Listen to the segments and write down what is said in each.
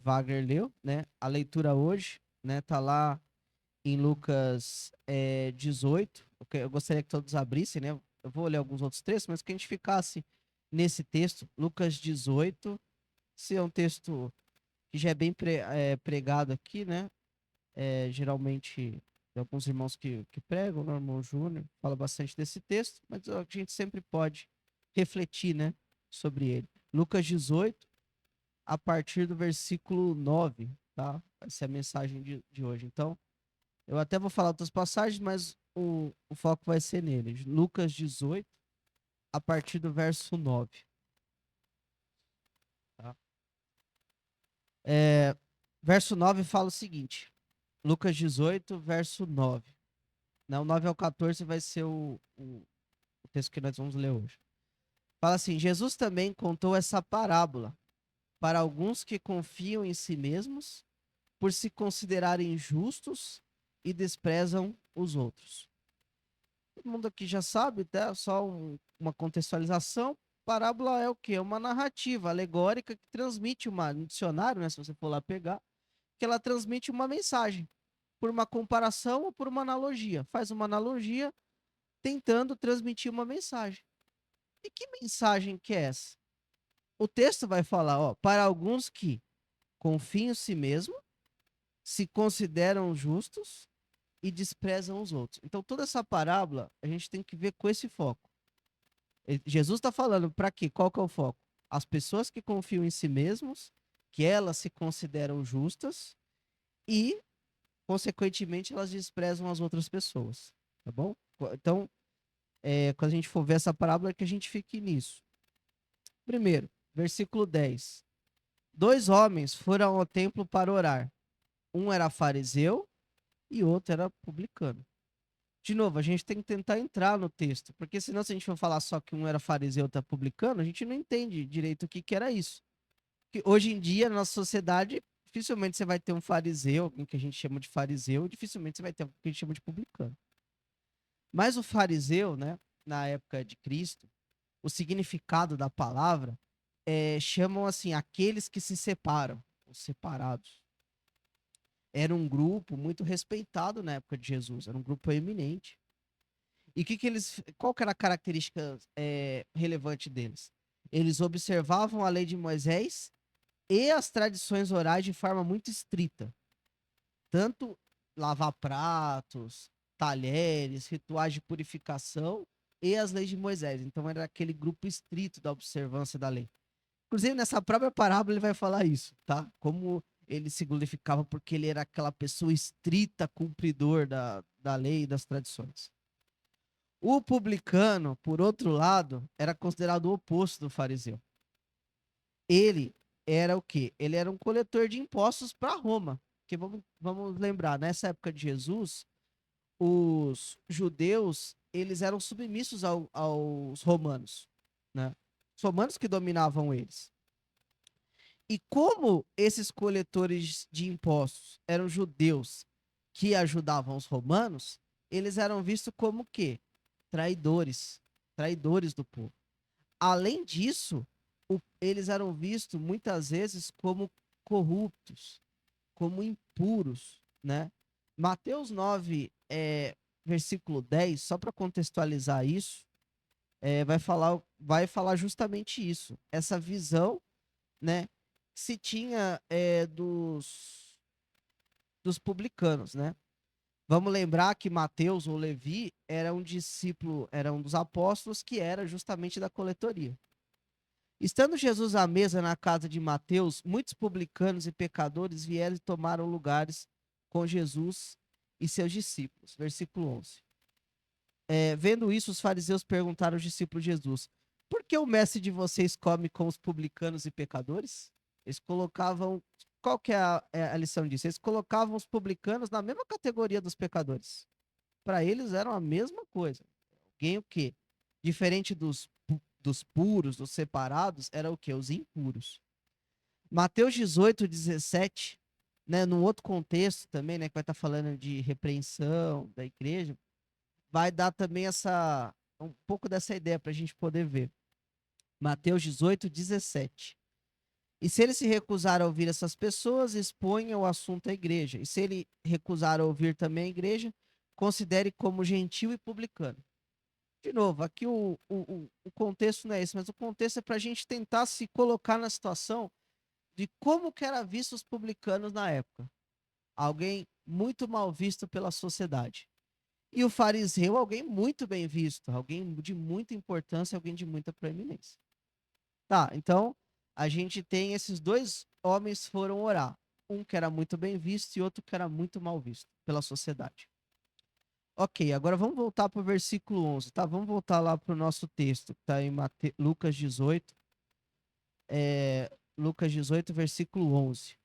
Wagner leu, né? A leitura hoje, né? Tá lá em Lucas 18. Eu gostaria que todos abrissem, né? Eu vou ler alguns outros textos, mas que a gente ficasse nesse texto, Lucas 18. Esse é um texto que já é bem pregado aqui, né? Geralmente, tem alguns irmãos que pregam, né? O irmão Júnior fala bastante desse texto, mas a gente sempre pode refletir, né? Sobre ele. Lucas 18, a partir do versículo 9, tá? Essa é a mensagem de hoje. Então, eu até vou falar outras passagens, mas o foco vai ser nele. Lucas 18, a partir do verso 9. Tá? É, verso 9 fala o seguinte. Lucas 18, verso 9. Não, 9 ao 14 vai ser o texto que nós vamos ler hoje. Fala assim: Jesus também contou essa parábola para alguns que confiam em si mesmos por se considerarem justos e desprezam os outros. Todo mundo aqui já sabe, tá? Só uma contextualização. Parábola é o quê? É uma narrativa alegórica que transmite no dicionário, né? Se você for lá pegar, que ela transmite uma mensagem por uma comparação ou por uma analogia. Faz uma analogia tentando transmitir uma mensagem. E que mensagem que é essa? O texto vai falar, ó, para alguns que confiam em si mesmo, se consideram justos e desprezam os outros. Então, toda essa parábola a gente tem que ver com esse foco. Jesus está falando para quê? Qual que é o foco? As pessoas que confiam em si mesmos, que elas se consideram justas e, consequentemente, elas desprezam as outras pessoas. Tá bom? Então, quando a gente for ver essa parábola, é que a gente fique nisso. Primeiro, versículo 10. Dois homens foram ao templo para orar. Um era fariseu e outro era publicano. De novo, a gente tem que tentar entrar no texto, porque senão, se a gente for falar só que um era fariseu e outro era publicano, a gente não entende direito o que era isso. Porque hoje em dia, na nossa sociedade, dificilmente você vai ter um fariseu, alguém que a gente chama de fariseu, dificilmente você vai ter alguém que a gente chama de publicano. Mas o fariseu, né, na época de Cristo, o significado da palavra chamam assim aqueles que se separam, os separados. Era um grupo muito respeitado na época de Jesus, era um grupo eminente. E qual que era a característica relevante deles? Eles observavam a lei de Moisés e as tradições orais de forma muito estrita. Tanto lavar pratos, talheres, rituais de purificação e as leis de Moisés. Então era aquele grupo estrito da observância da lei. Inclusive, nessa própria parábola, ele vai falar isso, tá? Como ele se glorificava porque ele era aquela pessoa estrita, cumpridor da lei e das tradições. O publicano, por outro lado, era considerado o oposto do fariseu. Ele era o quê? Ele era um coletor de impostos para Roma. Porque vamos lembrar, nessa época de Jesus, os judeus eles eram submissos aos romanos, né? Os romanos que dominavam eles. E como esses coletores de impostos eram judeus que ajudavam os romanos, eles eram vistos como quê? Traidores, traidores do povo. Além disso, eles eram vistos muitas vezes como corruptos, como impuros, né? Mateus 9, versículo 10, só para contextualizar isso, vai falar justamente isso. Essa visão, né, se tinha dos publicanos, né? Vamos lembrar que Mateus ou Levi era um discípulo, era um dos apóstolos que era justamente da coletoria. Estando Jesus à mesa na casa de Mateus, muitos publicanos e pecadores vieram e tomaram lugares com Jesus e seus discípulos. Versículo 11. Vendo isso, os fariseus perguntaram aos discípulos de Jesus: por que o mestre de vocês come com os publicanos e pecadores? Eles colocavam. Qual que é a lição disso? Eles colocavam os publicanos na mesma categoria dos pecadores. Para eles era a mesma coisa. Alguém o quê? Diferente dos puros, dos separados, era o quê? Os impuros. Mateus 18, 17, né, num outro contexto também, né, que vai estar falando de repreensão da igreja, vai dar também um pouco dessa ideia para a gente poder ver. Mateus 18, 17. E se ele se recusar a ouvir essas pessoas, exponha o assunto à igreja. E se ele recusar a ouvir também a igreja, considere como gentil e publicano. De novo, aqui o contexto não é esse, mas o contexto é para a gente tentar se colocar na situação de como que era visto os publicanos na época. Alguém muito mal visto pela sociedade. E o fariseu, alguém muito bem visto, alguém de muita importância, alguém de muita proeminência. Tá, então a gente tem esses dois homens foram orar. Um que era muito bem visto e outro que era muito mal visto pela sociedade. Ok, agora vamos voltar para o versículo 11, tá? Vamos voltar lá para o nosso texto, que está em Lucas 18, Lucas 18, versículo 11.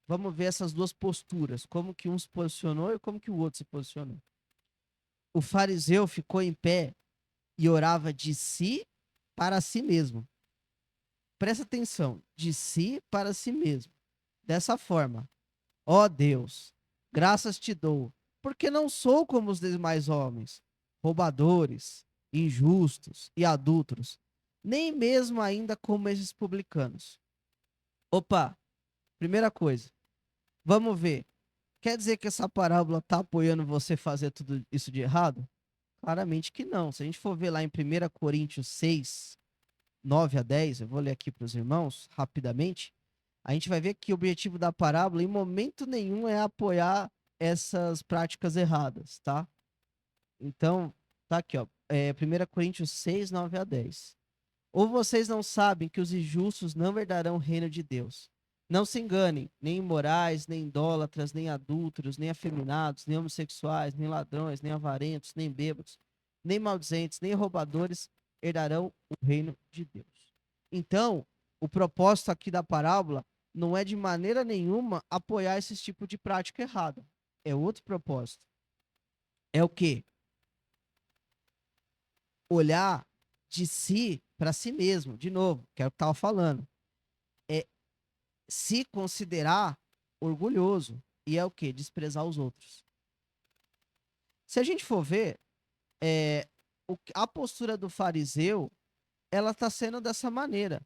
Vamos ver essas duas posturas, como que um se posicionou e como que o outro se posicionou. O fariseu ficou em pé e orava de si para si mesmo. Presta atenção, de si para si mesmo. Dessa forma, ó Deus, graças te dou, porque não sou como os demais homens, roubadores, injustos e adúlteros, nem mesmo ainda como esses publicanos. Opa, primeira coisa, vamos ver. Quer dizer que essa parábola está apoiando você fazer tudo isso de errado? Claramente que não. Se a gente for ver lá em 1 Coríntios 6, 9 a 10, eu vou ler aqui para os irmãos rapidamente, a gente vai ver que o objetivo da parábola, em momento nenhum, é apoiar essas práticas erradas, tá? Então, tá aqui, ó, 1 Coríntios 6, 9 a 10. Ou vocês não sabem que os injustos não herdarão o reino de Deus? Não se enganem, nem imorais, nem idólatras, nem adúlteros, nem afeminados, nem homossexuais, nem ladrões, nem avarentos, nem bêbados, nem maldizentes, nem roubadores herdarão o reino de Deus. Então, o propósito aqui da parábola não é de maneira nenhuma apoiar esse tipo de prática errada. É outro propósito. É o quê? Olhar de si para si mesmo. De novo, que é o que eu estava falando. É se considerar orgulhoso. E é o quê? Desprezar os outros. Se a gente for ver, a postura do fariseu, ela está sendo dessa maneira.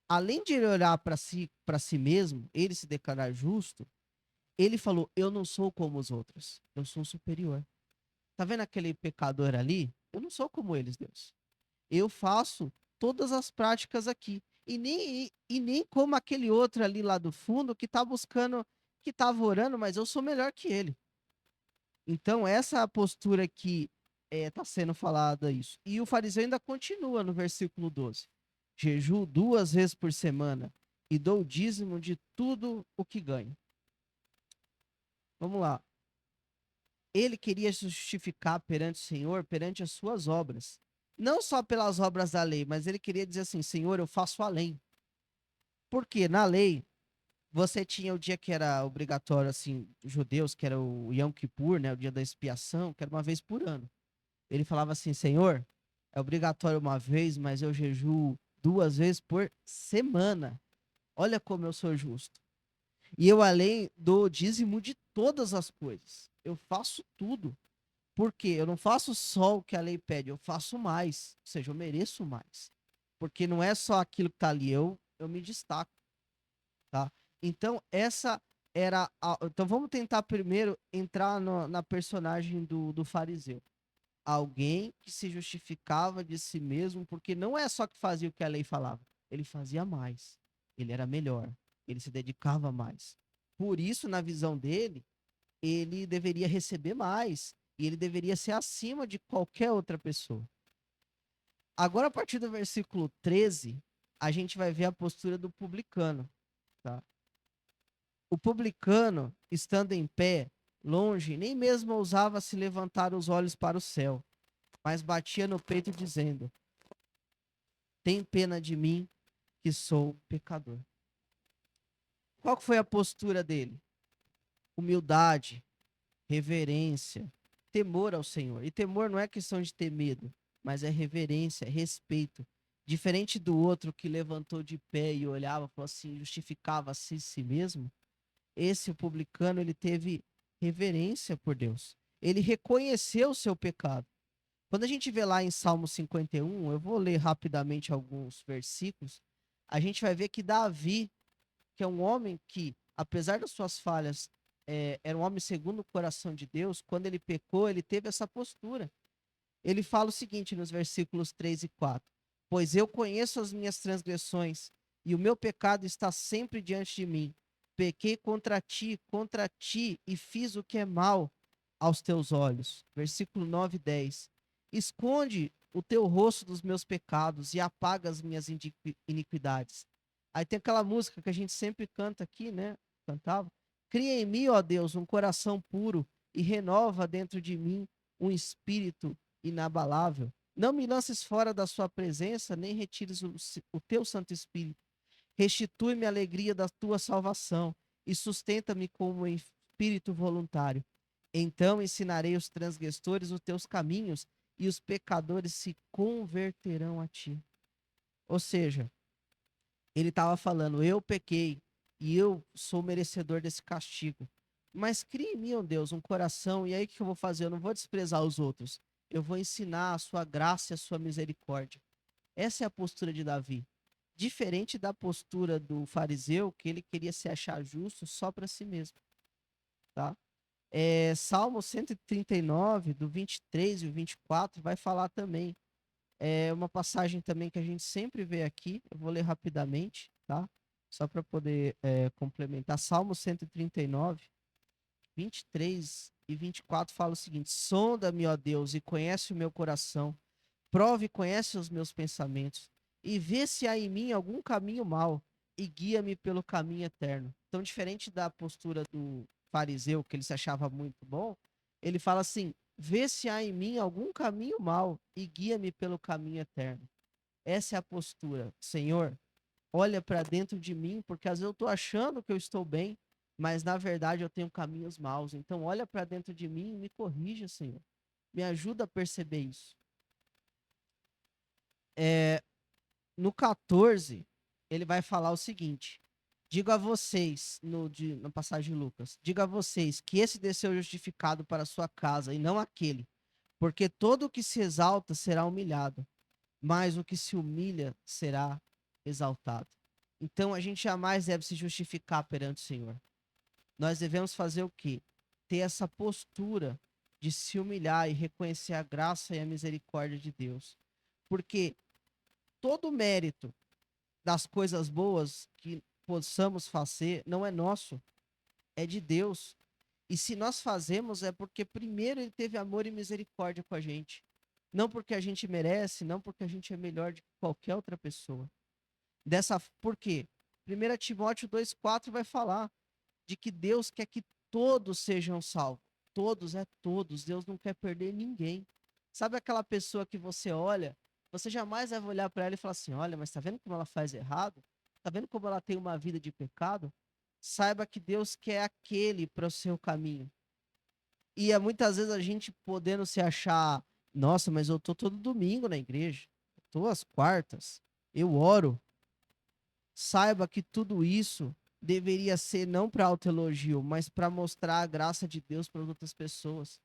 Além de ele olhar para si mesmo, ele se declarar justo, ele falou: eu não sou como os outros, eu sou superior. Tá vendo aquele pecador ali? Eu não sou como eles, Deus. Eu faço todas as práticas aqui. E nem como aquele outro ali lá do fundo que tá buscando, que tava orando, mas eu sou melhor que ele. Então, essa é a postura que tá sendo falada isso. E o fariseu ainda continua no versículo 12. Jejuo 2 vezes por semana e dou o dízimo de tudo o que ganho. Vamos lá. Ele queria se justificar perante o Senhor, perante as suas obras. Não só pelas obras da lei, mas ele queria dizer assim: Senhor, eu faço além. Porque na lei, você tinha o dia que era obrigatório, assim, judeus, que era o Yom Kippur, né, o dia da expiação, que era uma vez por ano. Ele falava assim: Senhor, é obrigatório uma vez, mas eu jejuo 2 vezes por semana. Olha como eu sou justo. E eu, além do dízimo de todas as coisas, eu faço tudo. Porque eu não faço só o que a lei pede, eu faço mais. Ou seja, eu mereço mais. Porque não é só aquilo que está ali, eu me destaco, tá? Então, essa era. Então, vamos tentar primeiro entrar na personagem do fariseu. Alguém que se justificava de si mesmo, porque não é só que fazia o que a lei falava, ele fazia mais. Ele era melhor. Ele se dedicava mais. Por isso, na visão dele, ele deveria receber mais e ele deveria ser acima de qualquer outra pessoa. Agora, a partir do versículo 13, a gente vai ver a postura do publicano. Tá? O publicano, estando em pé, longe, nem mesmo ousava se levantar os olhos para o céu, mas batia no peito dizendo: tem pena de mim, que sou pecador. Qual foi a postura dele? Humildade, reverência, temor ao Senhor. E temor não é questão de ter medo, mas é reverência, é respeito. Diferente do outro que levantou de pé e olhava, falou assim, justificava-se si mesmo, esse o publicano, ele teve reverência por Deus. Ele reconheceu o seu pecado. Quando a gente vê lá em Salmo 51, eu vou ler rapidamente alguns versículos, a gente vai ver que Davi, que é um homem que, apesar das suas falhas, era um homem segundo o coração de Deus, quando ele pecou, ele teve essa postura. Ele fala o seguinte nos versículos 3 e 4: Pois eu conheço as minhas transgressões, e o meu pecado está sempre diante de mim. Pequei contra ti, e fiz o que é mal aos teus olhos. Versículo 9 e 10. Esconde o teu rosto dos meus pecados e apaga as minhas iniquidades. Aí tem aquela música que a gente sempre canta aqui, né? Cantava. Cria em mim, ó Deus, um coração puro e renova dentro de mim um espírito inabalável. Não me lances fora da sua presença, nem retires o teu Santo Espírito. Restitui-me a alegria da tua salvação e sustenta-me como um espírito voluntário. Então ensinarei os transgressores os teus caminhos e os pecadores se converterão a ti. Ou seja, ele estava falando, eu pequei e eu sou merecedor desse castigo. Mas crie em mim, ó Deus, um coração, e aí o que eu vou fazer? Eu não vou desprezar os outros. Eu vou ensinar a sua graça e a sua misericórdia. Essa é a postura de Davi. Diferente da postura do fariseu, que ele queria se achar justo só para si mesmo. Tá? Salmo 139, do 23 e o 24, vai falar também. É uma passagem também que a gente sempre vê aqui. Eu vou ler rapidamente, tá? Só para poder complementar. Salmo 139, 23 e 24 fala o seguinte: Sonda-me, ó Deus, e conhece o meu coração. Prove e conhece os meus pensamentos. E vê se há em mim algum caminho mau. E guia-me pelo caminho eterno. Então, diferente da postura do fariseu, que ele se achava muito bom, ele fala assim: vê se há em mim algum caminho mau. E guia-me pelo caminho eterno. Essa é a postura. Senhor, olha para dentro de mim, porque às vezes eu estou achando que eu estou bem, mas na verdade eu tenho caminhos maus. Então, olha para dentro de mim e me corrija, Senhor. Me ajuda a perceber isso. No 14, ele vai falar o seguinte: digo a vocês, na passagem de Lucas, digo a vocês que esse desceu justificado para a sua casa e não aquele, porque todo o que se exalta será humilhado, mas o que se humilha será exaltado. Então a gente jamais deve se justificar perante o Senhor. Nós devemos fazer o quê? Ter essa postura de se humilhar e reconhecer a graça e a misericórdia de Deus. Porque todo o mérito das coisas boas que possamos fazer não é nosso, é de Deus. E se nós fazemos é porque primeiro ele teve amor e misericórdia com a gente. Não porque a gente merece, não porque a gente é melhor de qualquer outra pessoa. Por quê? 1 Timóteo 2,4 vai falar de que Deus quer que todos sejam salvos. Todos é todos. Deus não quer perder ninguém. Sabe aquela pessoa que você olha, você jamais vai olhar para ela e falar assim: olha, mas tá vendo como ela faz errado? Tá vendo como ela tem uma vida de pecado? Saiba que Deus quer aquele para o seu caminho. E é muitas vezes a gente podendo se achar, nossa, mas eu tô todo domingo na igreja, eu tô às quartas, eu oro. Saiba que tudo isso deveria ser não para autoelogio, mas para mostrar a graça de Deus para outras pessoas.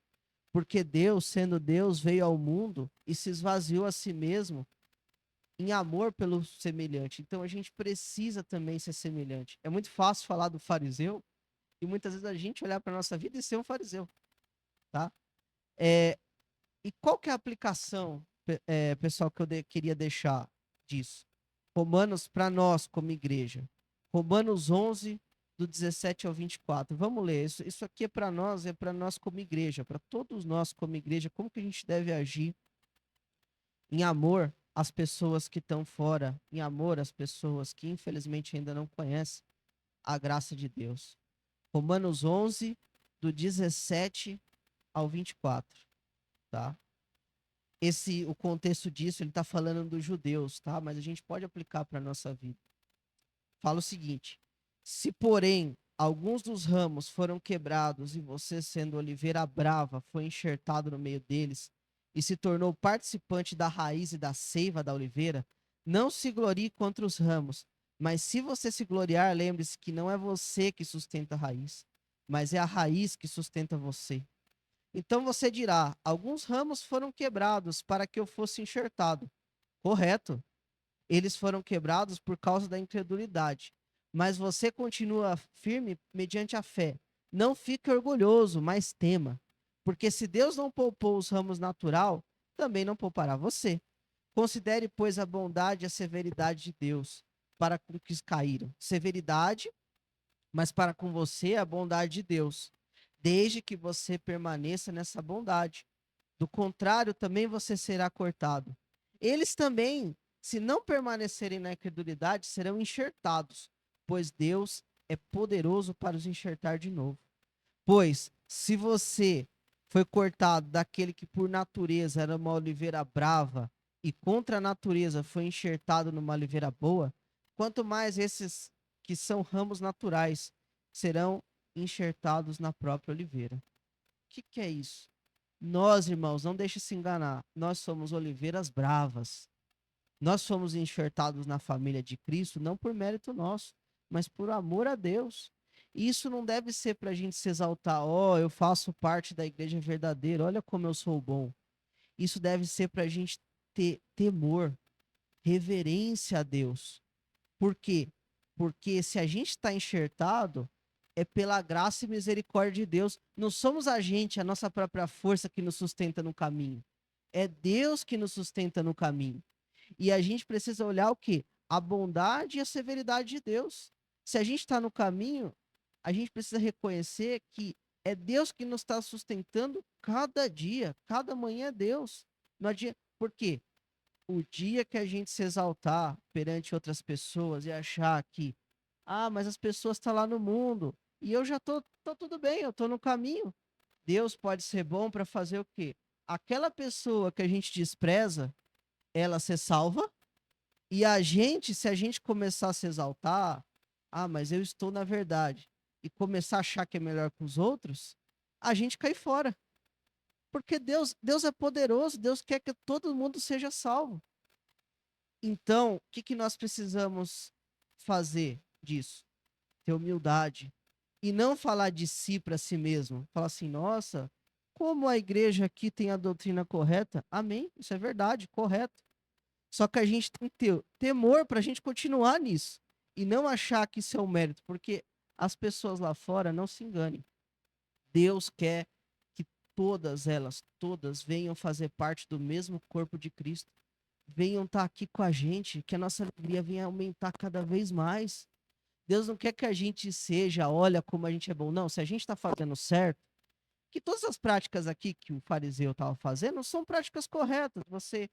Porque Deus, sendo Deus, veio ao mundo e se esvaziou a si mesmo em amor pelo semelhante. Então a gente precisa também ser semelhante. É muito fácil falar do fariseu e muitas vezes a gente olhar para a nossa vida e ser um fariseu, tá? E qual que é a aplicação, pessoal, que eu queria deixar disso? Romanos, para nós como igreja. Romanos 11, do 17 ao 24. Vamos ler. Isso aqui é para nós como igreja, para todos nós como igreja, como que a gente deve agir em amor às pessoas que estão fora, em amor às pessoas que infelizmente ainda não conhecem a graça de Deus. Romanos 11, do 17 ao 24, tá? O contexto disso, ele está falando dos judeus, tá? Mas a gente pode aplicar para a nossa vida. Fala o seguinte: se, porém, alguns dos ramos foram quebrados e você, sendo oliveira brava, foi enxertado no meio deles e se tornou participante da raiz e da seiva da oliveira, não se glorie contra os ramos, mas se você se gloriar, lembre-se que não é você que sustenta a raiz, mas é a raiz que sustenta você. Então você dirá: alguns ramos foram quebrados para que eu fosse enxertado. Correto. Eles foram quebrados por causa da incredulidade. Mas você continua firme mediante a fé. Não fique orgulhoso, mas tema. Porque se Deus não poupou os ramos natural, também não poupará você. Considere, pois, a bondade e a severidade de Deus para com os que caíram. Severidade, mas para com você a bondade de Deus, desde que você permaneça nessa bondade. Do contrário, também você será cortado. Eles também, se não permanecerem na incredulidade, serão enxertados, pois Deus é poderoso para os enxertar de novo. Pois, se você foi cortado daquele que por natureza era uma oliveira brava e contra a natureza foi enxertado numa oliveira boa, quanto mais esses que são ramos naturais serão enxertados na própria oliveira. O que é isso? Nós, irmãos, não deixe se enganar. Nós somos oliveiras bravas. Nós fomos enxertados na família de Cristo não por mérito nosso, mas por amor a Deus. E isso não deve ser para a gente se exaltar. Ó, eu faço parte da igreja verdadeira. Olha como eu sou bom. Isso deve ser para a gente ter temor, reverência a Deus. Por quê? Porque se a gente está enxertado, é pela graça e misericórdia de Deus. Não somos a gente, a nossa própria força que nos sustenta no caminho. É Deus que nos sustenta no caminho. E a gente precisa olhar o quê? A bondade e a severidade de Deus. Se a gente está no caminho, a gente precisa reconhecer que é Deus que nos está sustentando cada dia, cada manhã é Deus. Não adianta. Por quê? O dia que a gente se exaltar perante outras pessoas e achar que, mas as pessoas estão lá no mundo e eu já tô tudo bem, eu tô no caminho. Deus pode ser bom para fazer o quê? Aquela pessoa que a gente despreza, ela ser salva e a gente, se a gente começar a se exaltar, mas eu estou na verdade, e começar a achar que é melhor que os outros, a gente cai fora. Porque Deus é poderoso, Deus quer que todo mundo seja salvo. Então, o que nós precisamos fazer disso? Ter humildade. E não falar de si para si mesmo. Falar assim, nossa, como a igreja aqui tem a doutrina correta. Amém, isso é verdade, correto. Só que a gente tem que ter temor para a gente continuar nisso. E não achar que isso é um mérito, porque as pessoas lá fora não se enganem. Deus quer que todas elas, todas, venham fazer parte do mesmo corpo de Cristo. Venham estar aqui com a gente, que a nossa alegria venha aumentar cada vez mais. Deus não quer que a gente seja, olha como a gente é bom. Não, se a gente está fazendo certo, que todas as práticas aqui que o fariseu estava fazendo são práticas corretas. Você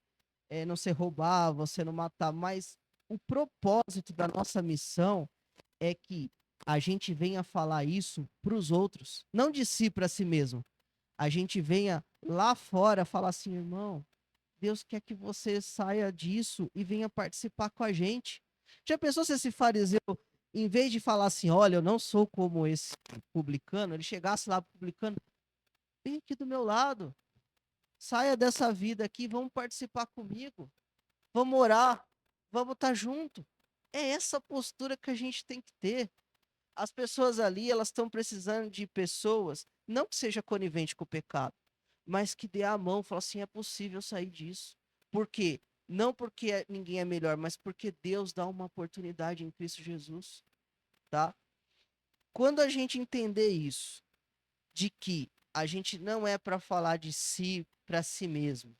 não se roubar, você não matar, mas o propósito da nossa missão é que a gente venha falar isso para os outros, não de si para si mesmo. A gente venha lá fora falar assim, irmão, Deus quer que você saia disso e venha participar com a gente. Já pensou se esse fariseu, em vez de falar assim, olha, eu não sou como esse publicano, ele chegasse lá publicano, vem aqui do meu lado, saia dessa vida aqui, vamos participar comigo, vamos orar, vamos estar junto. É essa postura que a gente tem que ter. As pessoas ali, elas estão precisando de pessoas, não que seja conivente com o pecado, mas que dê a mão, fala assim, é possível sair disso. Por quê? Não porque ninguém é melhor, mas porque Deus dá uma oportunidade em Cristo Jesus, tá? Quando a gente entender isso, de que a gente não é para falar de si para si mesmo,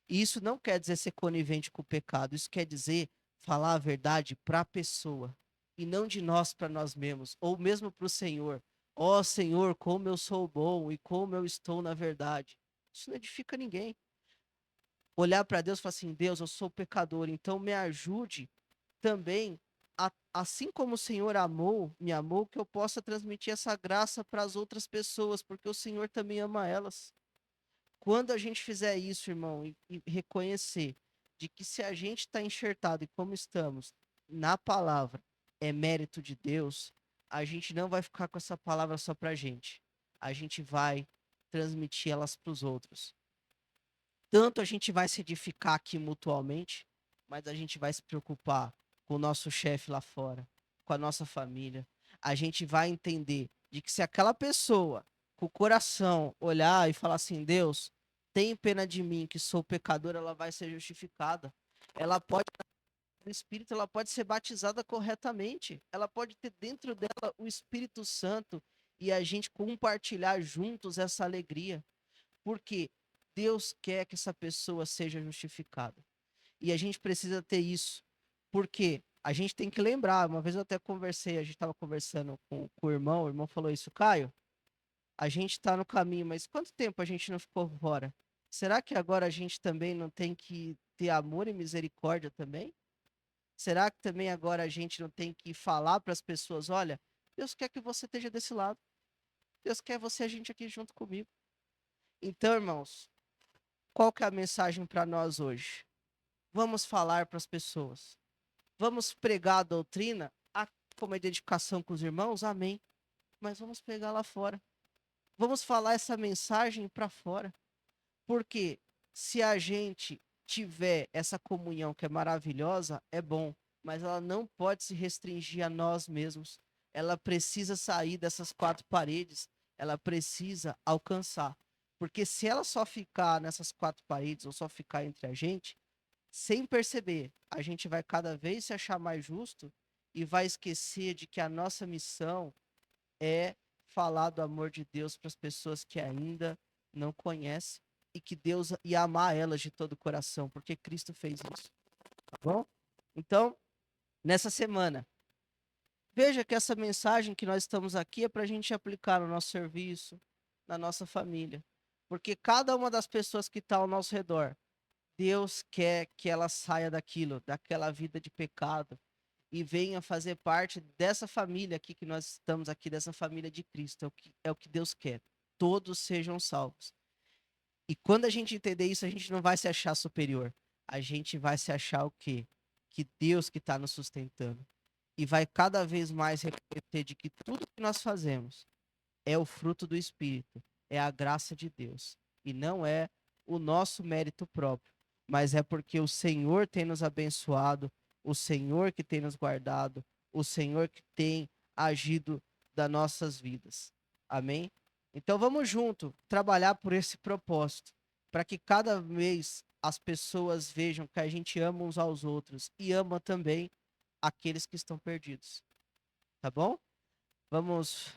e isso não quer dizer ser conivente com o pecado, isso quer dizer falar a verdade para a pessoa, e não de nós para nós mesmos, ou mesmo para o Senhor. Ó Senhor, como eu sou bom e como eu estou na verdade. Isso não edifica ninguém. Olhar para Deus e falar assim, Deus, eu sou pecador, então me ajude também, assim como o Senhor me amou, que eu possa transmitir essa graça para as outras pessoas, porque o Senhor também ama elas. Quando a gente fizer isso, irmão, e reconhecer de que se a gente está enxertado e como estamos na palavra é mérito de Deus, a gente não vai ficar com essa palavra só para a gente. A gente vai transmitir elas para os outros. Tanto a gente vai se edificar aqui mutualmente, mas a gente vai se preocupar com o nosso chefe lá fora, com a nossa família. A gente vai entender de que se aquela pessoa, com o coração, olhar e falar assim, Deus, tem pena de mim, que sou pecador, ela vai ser justificada. Ela pode do Espírito, ela pode ser batizada corretamente. Ela pode ter dentro dela o Espírito Santo e a gente compartilhar juntos essa alegria. Porque Deus quer que essa pessoa seja justificada. E a gente precisa ter isso. Porque a gente tem que lembrar, uma vez eu até conversei, a gente estava conversando com o irmão falou isso, Caio, a gente está no caminho, mas quanto tempo a gente não ficou fora? Será que agora a gente também não tem que ter amor e misericórdia também? Será que também agora a gente não tem que falar para as pessoas, olha, Deus quer que você esteja desse lado. Deus quer você a gente aqui junto comigo. Então, irmãos, qual que é a mensagem para nós hoje? Vamos falar para as pessoas. Vamos pregar a doutrina, como a identificação com os irmãos, amém. Mas vamos pegar lá fora. Vamos falar essa mensagem para fora. Porque se a gente tiver essa comunhão que é maravilhosa, é bom, mas ela não pode se restringir a nós mesmos. Ela precisa sair dessas quatro paredes, ela precisa alcançar. Porque se ela só ficar nessas quatro paredes ou só ficar entre a gente, sem perceber, a gente vai cada vez se achar mais justo e vai esquecer de que a nossa missão é falar do amor de Deus para as pessoas que ainda não conhecem e que Deus e amar elas de todo o coração, porque Cristo fez isso, tá bom? Então, nessa semana, veja que essa mensagem que nós estamos aqui é para a gente aplicar no nosso serviço, na nossa família, porque cada uma das pessoas que está ao nosso redor, Deus quer que ela saia daquilo, daquela vida de pecado, e venha fazer parte dessa família aqui que nós estamos aqui, dessa família de Cristo. É o que Deus quer. Todos sejam salvos. E quando a gente entender isso, a gente não vai se achar superior. A gente vai se achar o quê? Que Deus que está nos sustentando. E vai cada vez mais reconhecer de que tudo que nós fazemos é o fruto do Espírito, é a graça de Deus. E não é o nosso mérito próprio, mas é porque o Senhor tem nos abençoado, o Senhor que tem nos guardado, o Senhor que tem agido das nossas vidas. Amém? Então vamos junto trabalhar por esse propósito, para que cada vez as pessoas vejam que a gente ama uns aos outros e ama também aqueles que estão perdidos. Tá bom? Vamos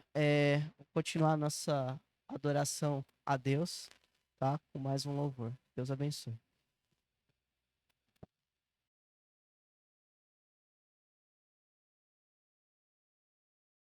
continuar nossa adoração a Deus, tá? Com mais um louvor. Deus abençoe.